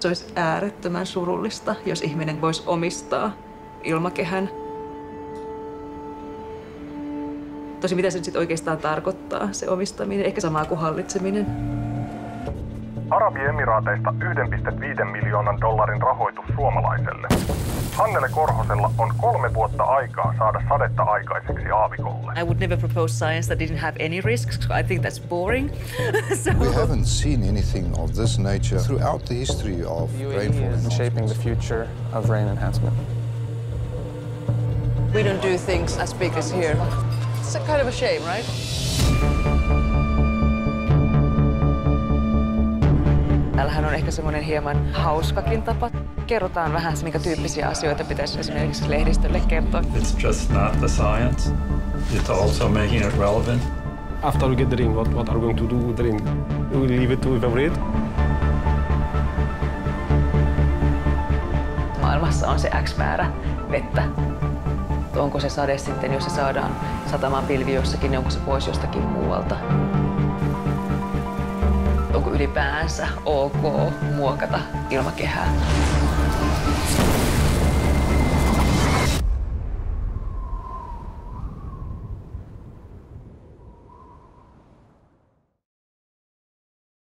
Se olisi äärettömän surullista, jos ihminen voisi omistaa ilmakehän. Tosi mitä se nyt sitten oikeastaan tarkoittaa, se omistaminen, ehkä samaa kuin hallitseminen. Arabiemiraateista 1,5 miljoonan dollarin rahoitus suomalaiselle. Hannele Korhosella on 3 vuotta aikaa saada sadetta aikaiseksi aavikolle. I would never propose science that didn't have any risks. I think that's boring. We haven't seen anything of this nature throughout the history of rainfall. UAE is shaping the future of rain enhancement. We don't do things as big as here. It's a kind of a shame, right? Täällähän on ehkä semmoinen hieman hauskakin tapa. Kerrotaan vähän, minkä tyyppisiä asioita pitäisi esimerkiksi lehdistölle kertoa. It's just not the science. It's also making it relevant. After we get the rain, what are we going to do with the rain? We will leave it to evaporate. Maailmassa on se X määrä vettä. Onko se sade sitten, jos se saadaan satamaan pilvi jossakin, niin onko se pois jostakin muualta? Onko ylipäänsä ok muokata ilmakehää?